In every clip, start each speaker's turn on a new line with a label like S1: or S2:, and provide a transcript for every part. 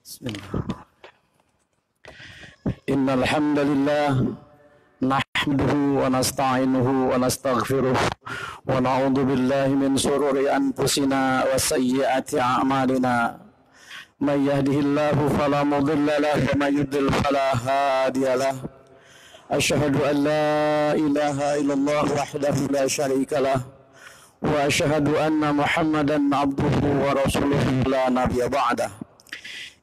S1: Bismillah. Innal hamdalillah nahmaduhu wa nasta'inuhu wa nastaghfiruh wa na'udzu billahi min shururi anfusina wa sayyiati a'malina. May yahdihillahu fala mudilla lahu wa may yudlil fala hadiya lahu. Asyhadu an la ilaha illallah wahdahu la syarika lah wa asyhadu anna Muhammadan abduhu wa rasuluhu la nabiyya ba'dah.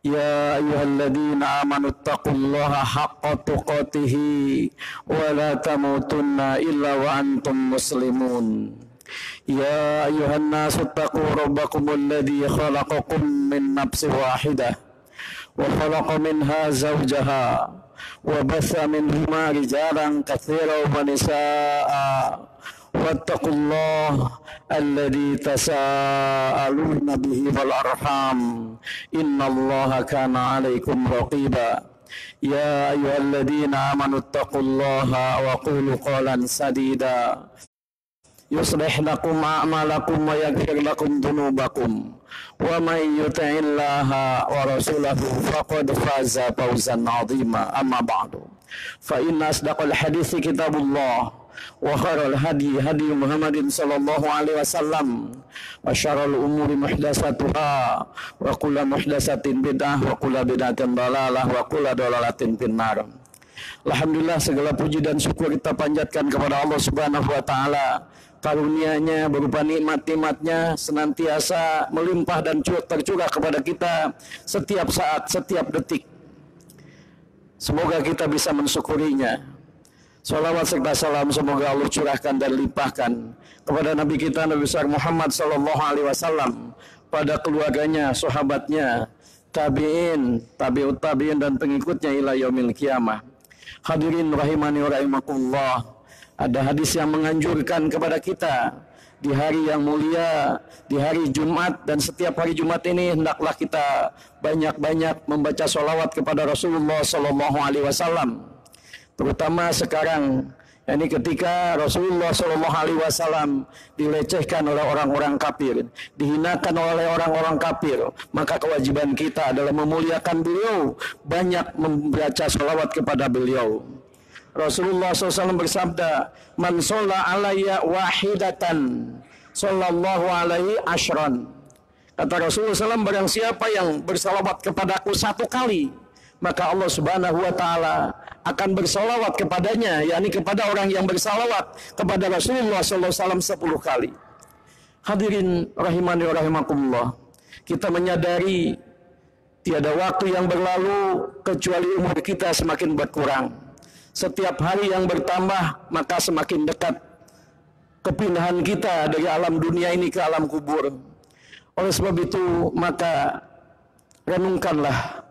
S1: Ya ayyuhalladzina amanu taqullaha haqqa tuqatih wa la tamutunna illa wa antum muslimun. Ya ayyuhan nasu taqu rabbakumul ladzi khalaqakum min nafsin wahidah wa khalaqa minha zawjaha wa batha minhuma rijalan katsiran wa nisaa'a wattaqullaha alladzi tasaaluna bihi wal arham innallaha kana 'alaikum raqiba. Ya ayyuhalladzina amanu taqullaha wa qulu qawlan sadida yuslih lakum a'malakum wa yaghfir lakum dhunubakum wa may yuti'illaha wa rasulahu faqad faza fawzan 'azima. Amma ba'du, fa inna asdaqal hadithi kitabullah wa khairal hadi hadi Muhammadin sallallahu alaihi wasallam wa syarrul umuri muhdatsatuha wa kullu muhdatsatin bid'ah wa kullu bid'atin dhalalah wa kullu dhalalatin finnar. Alhamdulillah, segala puji dan syukur kita panjatkan kepada Allah Subhanahu wa taala. Karunia-Nya berupa nikmat-nikmatnya senantiasa melimpah dan tercurah kepada kita setiap saat, setiap detik. Semoga kita bisa mensyukurinya. Salawat serta salam semoga Allah curahkan dan limpahkan kepada Nabi kita Nabi besar Muhammad sallallahu alaihi wasallam, pada keluarganya, sahabatnya, tabi'in, tabi'ut tabi'in dan pengikutnya ila yaumil qiyamah. Hadirin rahimani wa rahimakumullah. Ada hadis yang menganjurkan kepada kita di hari yang mulia, di hari Jumat, dan setiap hari Jumat ini hendaklah kita banyak-banyak membaca sholawat kepada Rasulullah sallallahu alaihi wasallam. Terutama sekarang, yakni ketika Rasulullah sallallahu alaihi wasallam dilecehkan oleh orang-orang kafir, dihinakan oleh orang-orang kafir, maka kewajiban kita adalah memuliakan beliau, banyak membaca sholawat kepada beliau. Rasulullah SAW bersabda, "Man sholla alayya wahidatan, sallallahu alaihi asyran." Kata Rasulullah SAW, barang siapa yang bersalawat kepadaku satu kali, maka Allah Subhanahu wa taala akan bersalawat kepadanya, yakni kepada orang yang bersalawat kepada Rasulullah SAW 10 kali. Hadirin rahimani wa rahimakumullah, kita menyadari tiada waktu yang berlalu kecuali umur kita semakin berkurang. Setiap hari yang bertambah maka semakin dekat kepindahan kita dari alam dunia ini ke alam kubur. Oleh sebab itu maka renungkanlah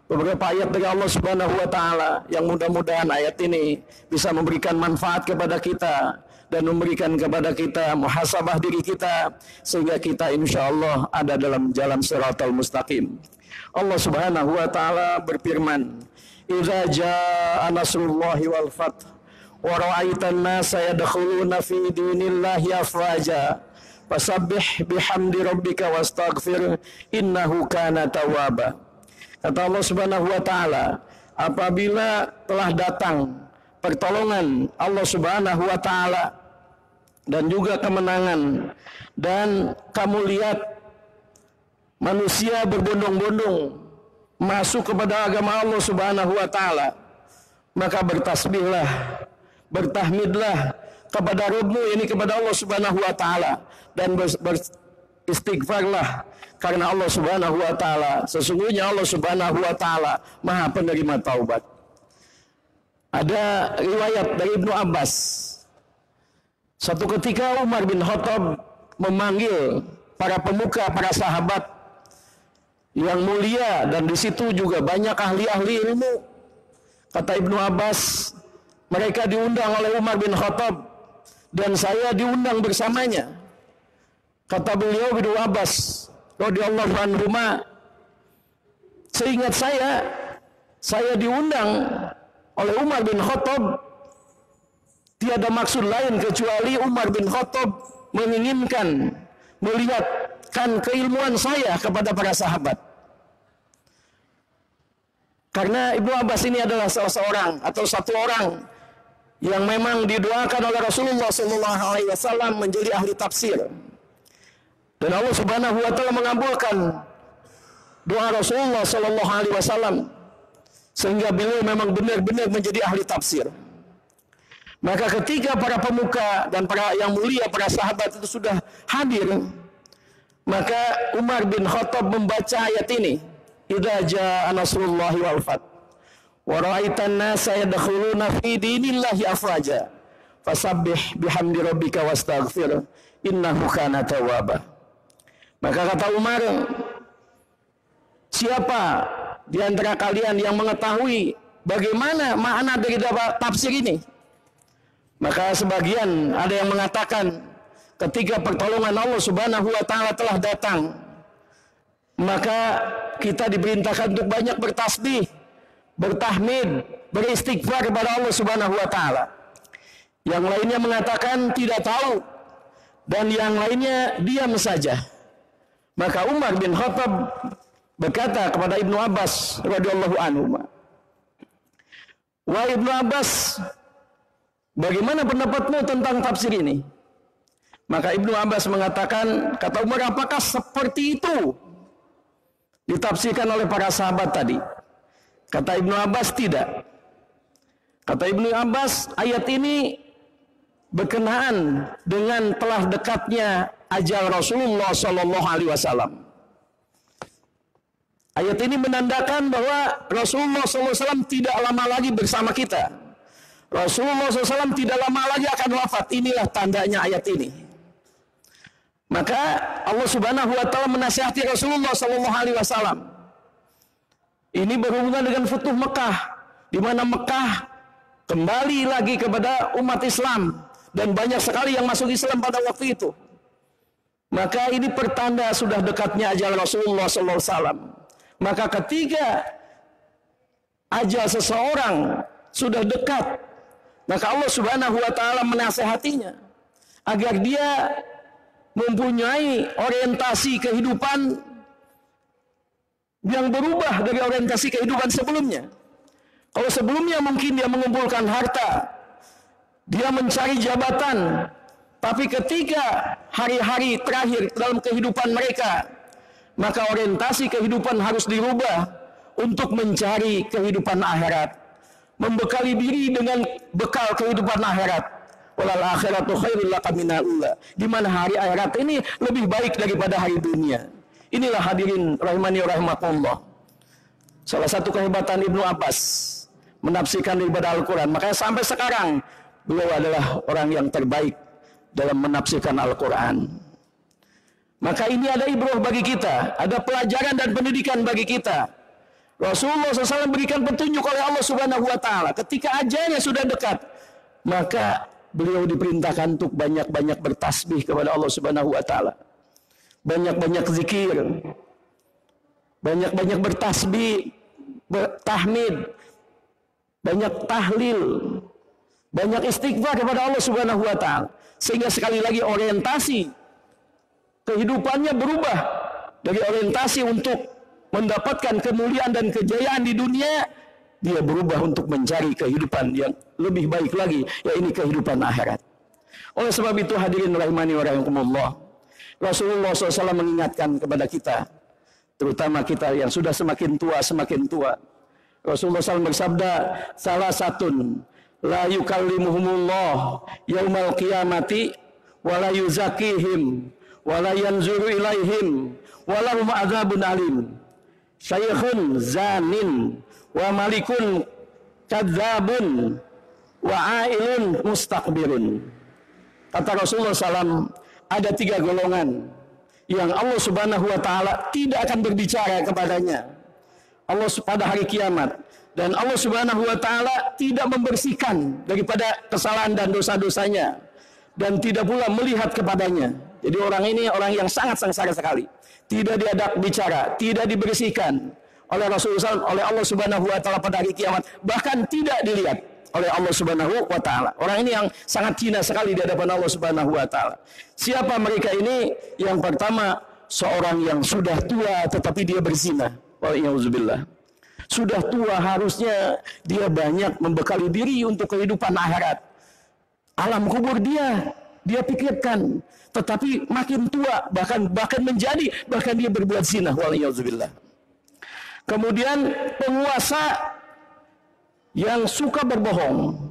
S1: beberapa ayat dari Allah Subhanahu wa taala yang mudah-mudahan ayat ini bisa memberikan manfaat kepada kita dan memberikan kepada kita muhasabah diri kita sehingga kita insyaallah ada dalam jalan shiratal mustaqim. Allah Subhanahu wa taala berfirman, "Idza jaa nasrullahi wal fath wa ra'aitan nasa yadkhuluna fi dinillahi afwaja fasabbih bihamdi rabbika wastaghfir innahu kana tawwaba." Kata Allah Subhanahu wa taala, apabila telah datang pertolongan Allah Subhanahu wa taala dan juga kemenangan, dan kamu lihat manusia berbondong-bondong masuk kepada agama Allah Subhanahu wa taala, maka bertasbihlah, bertahmidlah kepada Rabbmu, ini kepada Allah Subhanahu wa taala, dan beristighfarlah karena Allah Subhanahu wa taala, sesungguhnya Allah Subhanahu wa taala Maha penerima taubat. Ada riwayat dari Ibnu Abbas, suatu ketika Umar bin Khattab memanggil para pemuka, para sahabat yang mulia, dan di situ juga banyak ahli-ahli ilmu. Kata Ibnu Abbas, mereka diundang oleh Umar bin Khattab dan saya diundang bersamanya. Kata beliau Ibnu Abbas radhiyallahu anhu, seingat saya diundang oleh Umar bin Khattab, tiada maksud lain kecuali Umar bin Khattab menginginkan melihatkan keilmuan saya kepada para sahabat. Karena Ibnu Abbas ini adalah salah seorang atau satu orang yang memang didoakan oleh Rasulullah SAW menjadi ahli tafsir. Dan Allah Subhanahu wa taala mengabulkan doa Rasulullah SAW sehingga beliau memang benar-benar menjadi ahli tafsir. Maka ketika para pemuka dan para yang mulia, para sahabat itu sudah hadir, maka Umar bin Khattab membaca ayat ini. Idza jaa nasrullahi wal fath wa ra'aitan nasa yadkhuluna fi dinillahi afwaja fasabbih bihamdi rabbika wastaghfir innahu kana tawwaba. Maka kata Umar, siapa di antara kalian yang mengetahui bagaimana makna dari tafsir ini? Maka sebagian ada yang mengatakan ketika pertolongan Allah Subhanahu wa taala telah datang, maka kita diperintahkan untuk banyak bertasbih, bertahmid, beristighfar kepada Allah Subhanahu wa taala. Yang lainnya mengatakan tidak tahu dan yang lainnya diam saja. Maka Umar bin Khattab berkata kepada Ibnu Abbas radhiyallahu anhu, "Wahai Ibnu Abbas, bagaimana pendapatmu tentang tafsir ini?" Maka Ibnu Abbas mengatakan, kata Umar, apakah seperti itu ditafsirkan oleh para sahabat tadi? Kata Ibnu Abbas, tidak. Kata Ibnu Abbas, ayat ini berkenaan dengan telah dekatnya ajal Rasulullah SAW. Ayat ini menandakan bahwa Rasulullah SAW tidak lama lagi bersama kita. Rasulullah SAW tidak lama lagi akan wafat. Inilah tandanya ayat ini. Maka Allah Subhanahu wa taala menasihati Rasulullah SAW. Ini berhubungan dengan Futuh Mekah, di mana Mekah kembali lagi kepada umat Islam dan banyak sekali yang masuk Islam pada waktu itu. Maka ini pertanda sudah dekatnya ajal Rasulullah SAW. Maka ketika ajal seseorang sudah dekat, maka Allah Subhanahu wa taala menasihatinya agar dia mempunyai orientasi kehidupan yang berubah dari orientasi kehidupan sebelumnya. Kalau sebelumnya mungkin dia mengumpulkan harta, dia mencari jabatan, tapi ketika hari-hari terakhir dalam kehidupan mereka, maka orientasi kehidupan harus dirubah untuk mencari kehidupan akhirat, membekali diri dengan bekal kehidupan akhirat. Walal akhiratu khairul laka minal ula. Di mana hari akhirat ini lebih baik daripada hari dunia. Inilah hadirin rahimani rahimakumullah. Salah satu kehebatan Ibnu Abbas menafsirkan daripada Al-Quran. Makanya sampai sekarang beliau adalah orang yang terbaik dalam menafsirkan Al-Quran. Maka ini ada ibrah bagi kita, ada pelajaran dan pendidikan bagi kita. Rasulullah SAW berikan petunjuk oleh Allah Subhanahu wa taala. Ketika ajalnya sudah dekat, maka beliau diperintahkan untuk banyak-banyak bertasbih kepada Allah Subhanahu wa taala. Banyak-banyak zikir. Banyak-banyak bertasbih, bertahmid, banyak tahlil, banyak istighfar kepada Allah Subhanahu wa taala. Sehingga sekali lagi orientasi kehidupannya berubah dari orientasi untuk mendapatkan kemuliaan dan kejayaan di dunia, dia berubah untuk mencari kehidupan yang lebih baik lagi, yaitu kehidupan akhirat. Oleh sebab itu hadirin rahimani wa rahimakumullah, Rasulullah SAW mengingatkan kepada kita, terutama kita yang sudah semakin tua. Rasulullah SAW bersabda, salah satun la yukallimuhumullah yaumal qiyamati wa la yuzakihim wa la yanzuru ilaihim wa lahum adzabun alim. Syaikhun zanin wa malikun kadzabun wa ailun mustakbirun. Kata Rasulullah SAW, ada 3 golongan yang Allah Subhanahu wa taala tidak akan berbicara kepadanya Allah pada hari kiamat, dan Allah Subhanahu wa taala tidak membersihkan daripada kesalahan dan dosa-dosanya, dan tidak pula melihat kepadanya. Jadi orang ini orang yang sangat sengsara sekali. Tidak diajak bicara, tidak dibersihkan oleh Rasulullah, oleh Allah Subhanahu wa taala pada hari kiamat, bahkan tidak dilihat oleh Allah Subhanahu wa taala. Orang ini yang sangat hina sekali di hadapan Allah Subhanahu wa taala. Siapa mereka ini? Yang pertama, seorang yang sudah tua tetapi dia berzina. Wa'iyauzubillah. Sudah tua, harusnya dia banyak membekali diri untuk kehidupan akhirat. Alam kubur dia pikirkan. Tetapi makin tua, bahkan dia berbuat zina. Waliyahzubillah. Kemudian penguasa yang suka berbohong.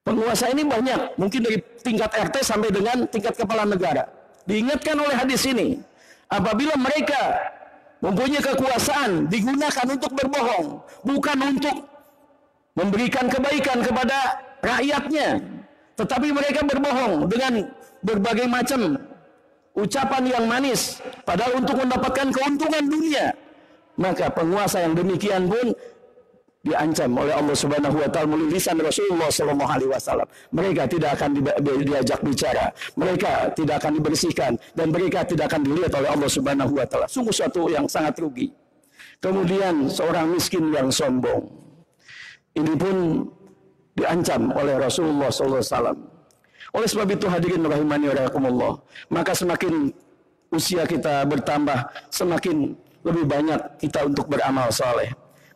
S1: Penguasa ini banyak, mungkin dari tingkat RT sampai dengan tingkat kepala negara. Diingatkan oleh hadis ini, apabila mereka mempunyai kekuasaan digunakan untuk berbohong, bukan untuk memberikan kebaikan kepada rakyatnya, tetapi mereka berbohong dengan berbagai macam ucapan yang manis, padahal untuk mendapatkan keuntungan dunia. Maka penguasa yang demikian pun diancam oleh Allah Subhanahu wa taala melalui lisan Rasulullah sallallahu alaihi wasallam. Mereka tidak akan diajak bicara, mereka tidak akan dibersihkan, dan mereka tidak akan dilihat oleh Allah Subhanahu wa taala. Sungguh suatu yang sangat rugi. Kemudian seorang miskin yang sombong. Ini pun diancam oleh Rasulullah sallallahu alaihi wasallam. Oleh sebab itu hadirin rahimani wa rahimakumullah, maka semakin usia kita bertambah, semakin lebih banyak kita untuk beramal saleh.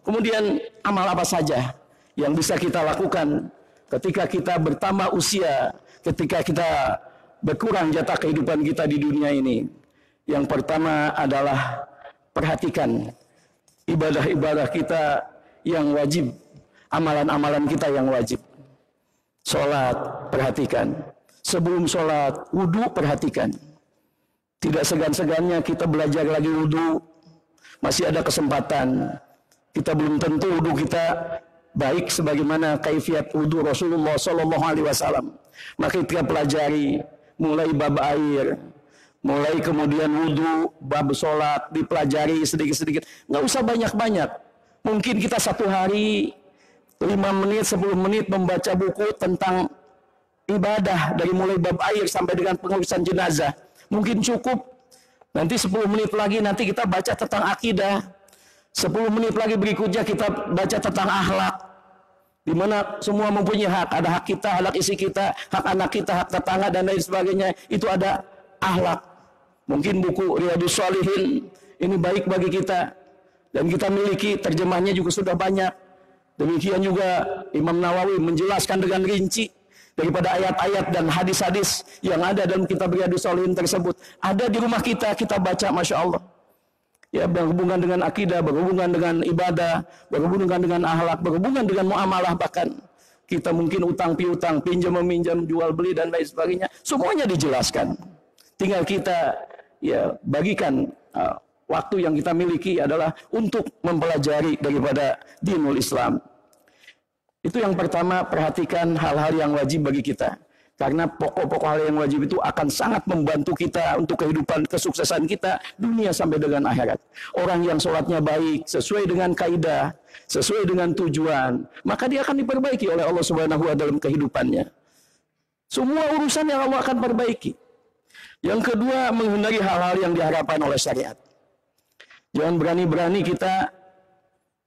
S1: Kemudian amal apa saja yang bisa kita lakukan ketika kita bertambah usia, ketika kita berkurang jatah kehidupan kita di dunia ini? Yang pertama adalah perhatikan ibadah-ibadah kita yang wajib, amalan-amalan kita yang wajib. Sholat, perhatikan. Sebelum sholat, wudhu, perhatikan. Tidak segan-segannya kita belajar lagi wudhu. Masih ada kesempatan. Kita belum tentu wudhu kita baik sebagaimana kaifiat wudhu Rasulullah sallallahu alaihi wasallam. Maka kita pelajari mulai bab air, mulai kemudian wudhu, bab sholat, dipelajari sedikit-sedikit. Nggak usah banyak-banyak. Mungkin kita satu hari 5 menit, 10 menit membaca buku tentang ibadah dari mulai bab air sampai dengan pengurusan jenazah. Mungkin cukup. Nanti 10 menit lagi nanti kita baca tentang akidah. 10 menit lagi berikutnya kita baca tentang akhlak. Di mana semua mempunyai hak. Ada hak kita, hak isi kita, hak anak kita, hak tetangga dan lain sebagainya. Itu ada akhlak. Mungkin buku Riyadhus Shalihin ini baik bagi kita. Dan kita miliki terjemahnya juga sudah banyak. Demikian juga Imam Nawawi menjelaskan dengan rinci daripada ayat-ayat dan hadis-hadis yang ada dalam kitab Riyadhus Shalihin tersebut. Ada di rumah kita, kita baca, Masya Allah. Ya, berhubungan dengan akidah, berhubungan dengan ibadah, berhubungan dengan akhlak, berhubungan dengan muamalah, bahkan kita mungkin utang piutang, pinjam meminjam, jual beli dan lain sebagainya. Semuanya dijelaskan. Tinggal kita ya bagikan waktu yang kita miliki adalah untuk mempelajari daripada dinul Islam. Itu yang pertama, perhatikan hal-hal yang wajib bagi kita. Karena pokok-pokok hal yang wajib itu akan sangat membantu kita untuk kehidupan kesuksesan kita dunia sampai dengan akhirat. Orang yang sholatnya baik, sesuai dengan kaidah, sesuai dengan tujuan, maka dia akan diperbaiki oleh Allah Subhanahu wa taala dalam kehidupannya. Semua urusan yang Allah akan perbaiki. Yang kedua, menghindari hal-hal yang diharapkan oleh syariat. Jangan berani-berani kita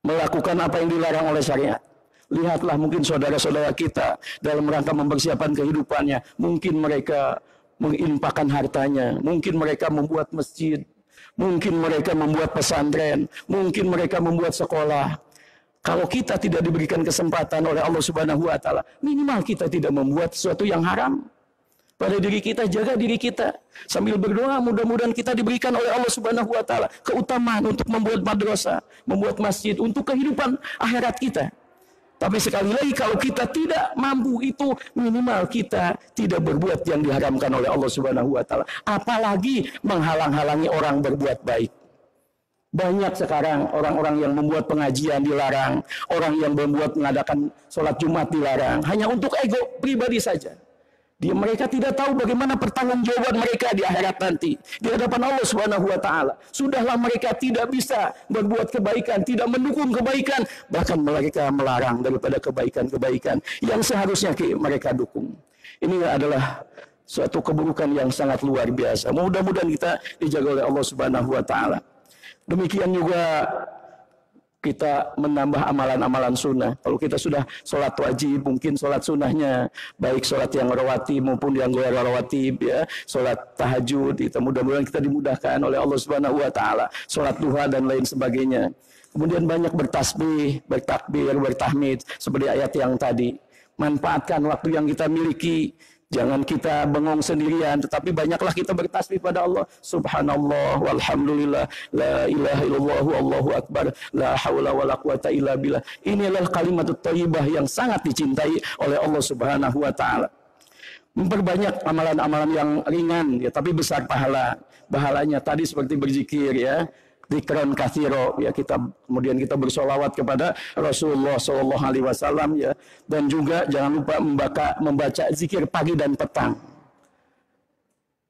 S1: melakukan apa yang dilarang oleh syariat. Lihatlah mungkin saudara-saudara kita dalam rangka mempersiapkan kehidupannya. Mungkin mereka menginfakkan hartanya. Mungkin mereka membuat masjid. Mungkin mereka membuat pesantren. Mungkin mereka membuat sekolah. Kalau kita tidak diberikan kesempatan oleh Allah Subhanahu wa taala, minimal kita tidak membuat sesuatu yang haram pada diri kita, jaga diri kita. Sambil berdoa mudah-mudahan kita diberikan oleh Allah Subhanahu wa taala keutamaan untuk membuat madrasah, membuat masjid untuk kehidupan akhirat kita. Tapi sekali lagi kalau kita tidak mampu itu, minimal kita tidak berbuat yang diharamkan oleh Allah Subhanahu wa taala. Apalagi menghalang-halangi orang berbuat baik. Banyak sekarang orang-orang yang membuat pengajian dilarang, orang yang membuat mengadakan sholat Jumat dilarang, hanya untuk ego pribadi saja. Mereka tidak tahu bagaimana pertanggungjawaban mereka di akhirat nanti di hadapan Allah Subhanahu wa taala. Sudahlah mereka tidak bisa berbuat kebaikan, tidak mendukung kebaikan, bahkan mereka melarang daripada kebaikan-kebaikan yang seharusnya mereka dukung. Ini adalah suatu keburukan yang sangat luar biasa. Mudah-mudahan kita dijaga oleh Allah Subhanahu wa taala. Demikian juga kita menambah amalan-amalan sunnah. Kalau kita sudah sholat wajib, mungkin sholat sunnahnya, baik sholat yang rawatib maupun yang luar rawatib, ya, sholat tahajud, itu mudah-mudahan kita dimudahkan oleh Allah Subhanahu Wa Taala, sholat duha dan lain sebagainya. Kemudian banyak bertasbih, bertakbir, bertahmid, seperti ayat yang tadi. Manfaatkan waktu yang kita miliki. Jangan kita bengong sendirian, tetapi banyaklah kita bertasbih pada Allah. Subhanallah, walhamdulillah, la ilaha illallah, wallahu akbar, la haula wala quwata illa billah. Inilah kalimatut thayyibah yang sangat dicintai oleh Allah Subhanahu wa taala. Memperbanyak amalan-amalan yang ringan, ya, tapi besar pahalanya tadi seperti berzikir, ya. Dzikran katsiro, ya, kemudian kita bersolawat kepada Rasulullah Shallallahu Alaihi Wasallam, ya, dan juga jangan lupa membaca zikir pagi dan petang.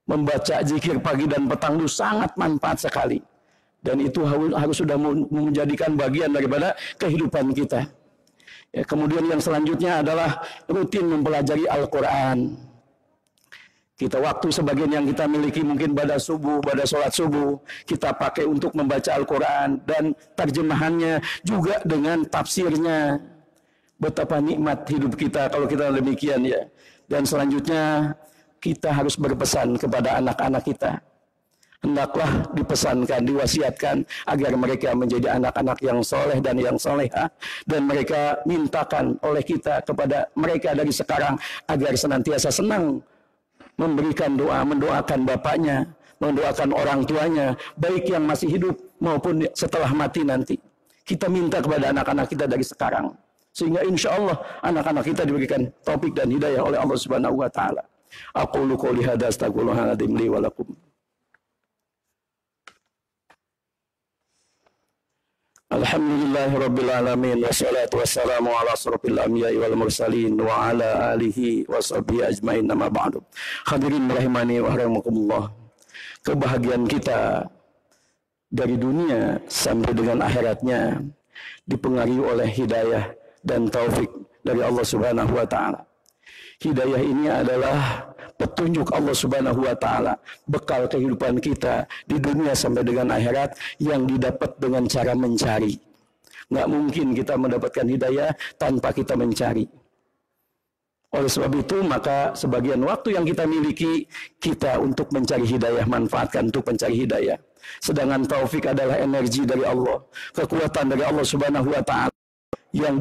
S1: Membaca zikir pagi dan petang itu sangat manfaat sekali, dan itu harus sudah menjadikan bagian daripada kehidupan kita. Ya, kemudian yang selanjutnya adalah rutin mempelajari Al-Quran. Kita waktu sebagian yang kita miliki mungkin pada subuh, pada sholat subuh, kita pakai untuk membaca Al-Quran dan terjemahannya juga dengan tafsirnya. Betapa nikmat hidup kita kalau kita demikian, ya. Dan selanjutnya kita harus berpesan kepada anak-anak kita. Hendaklah dipesankan, diwasiatkan agar mereka menjadi anak-anak yang soleh dan yang soleha. Dan mereka mintakan oleh kita kepada mereka dari sekarang agar senantiasa senang memberikan doa, mendoakan bapaknya, mendoakan orang tuanya, baik yang masih hidup maupun setelah mati nanti. Kita minta kepada anak-anak kita dari sekarang, sehingga insya Allah anak-anak kita diberikan taufik dan hidayah oleh Allah Subhanahu Wa Taala. Aqulu qouli hadza astaghfirullahaladzim li wa lakum. Alhamdulillahirabbil alamin wassalatu wassalamu ala asrofil anbiya'i wal mursalin wa ala alihi washabihi ajmain, amma ba'du. Hadirin rahimani wa rahimakumullah. Kebahagiaan kita dari dunia sampai dengan akhiratnya dipengaruhi oleh hidayah dan taufik dari Allah Subhanahu wa taala. Hidayah ini adalah petunjuk Allah Subhanahu wa taala, bekal kehidupan kita di dunia sampai dengan akhirat yang didapat dengan cara mencari. Nggak mungkin kita mendapatkan hidayah tanpa kita mencari. Oleh sebab itu, maka sebagian waktu yang kita miliki kita untuk mencari hidayah, manfaatkan untuk mencari hidayah. Sedangkan taufik adalah energi dari Allah, kekuatan dari Allah Subhanahu wa taala yang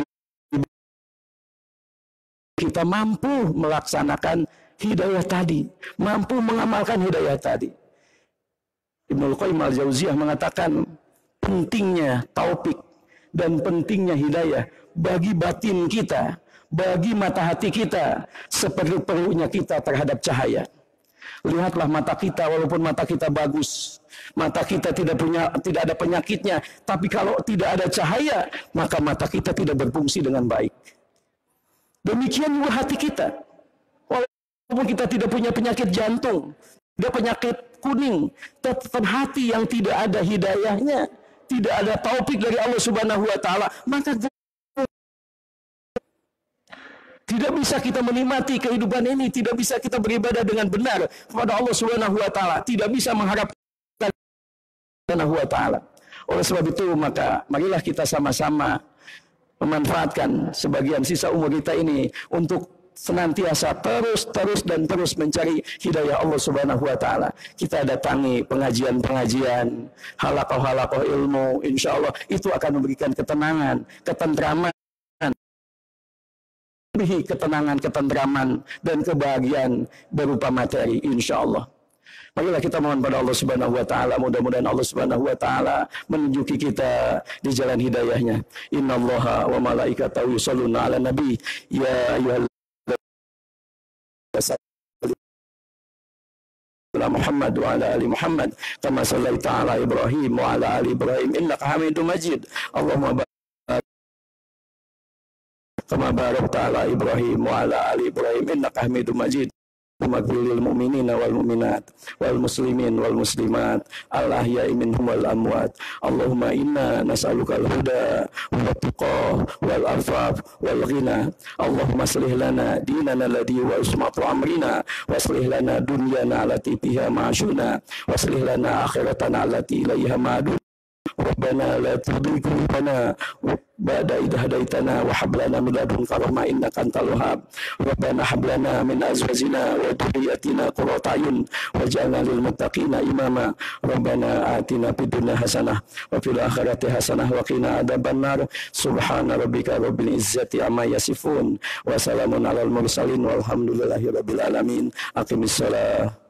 S1: kita mampu melaksanakan hidayah tadi, mampu mengamalkan hidayah tadi. Ibnul Qayyim al-Jauziyah mengatakan pentingnya taufik dan pentingnya hidayah bagi batin kita, bagi mata hati kita, seperlu-perlunya kita terhadap cahaya. Lihatlah mata kita, walaupun mata kita bagus, mata kita tidak ada penyakitnya, tapi kalau tidak ada cahaya, maka mata kita tidak berfungsi dengan baik. Demikian juga hati kita. Walaupun kita tidak punya penyakit jantung, tidak penyakit kuning, tetap hati yang tidak ada hidayahnya, tidak ada taufik dari Allah Subhanahu wa taala, maka tidak bisa kita menikmati kehidupan ini, tidak bisa kita beribadah dengan benar kepada Allah Subhanahu wa taala, tidak bisa mengharapkan Subhanahu wa taala. Oleh sebab itu, maka marilah kita sama-sama memanfaatkan sebagian sisa umur kita ini untuk senantiasa terus mencari hidayah Allah Subhanahu wa taala. Kita datangi pengajian-pengajian, halaqah-halaqah ilmu, insyaallah itu akan memberikan ketenangan, ketentraman, ketentraman dan kebahagiaan berupa materi, insyaallah. Marilah kita mohon pada Allah Subhanahu wa taala, mudah-mudahan Allah Subhanahu wa taala menunjuki kita di jalan hidayahnya. Innallaha wa malaikatahu yusholluna 'alan nabi ya ayyuhalladzina Muhammad wa ala ali Muhammad kama shallaita 'ala Ibrahim wa ala ali Ibrahim innaka Hamidum Majid. Allahumma barik kama barakta 'ala Ibrahim wa ala ali Ibrahim innaka Hamidum Majid. Maghfiril mu'minina wal mu'minat wal muslimin wal muslimat al ahya'i minhum wal amwat. Allahumma inna nas'aluka al-huda wa tuqa wal afaf wal ghina. Allahumma aslih lana dinana alladhi wa ismatu amrina wa aslih lana dunyana allati fiha ma'ashuna wa aslih lana akhiratana allati ilayha ma'adun. ربنا لا تزغ قلوبنا بعد إذ هديتنا وهب لنا من لدنك رحمة إنك أنت الوهاب ربنا هب لنا من أزواجنا وذرياتنا قرة أعين واجعلنا للمتقين إماما ربنا آتنا في الدنيا حسنة وفي الآخرة حسنة وقنا عذاب النار سبحان ربك رب العزة عما يصفون وسلام على المرسلين والحمد لله رب العالمين أقم الصلاة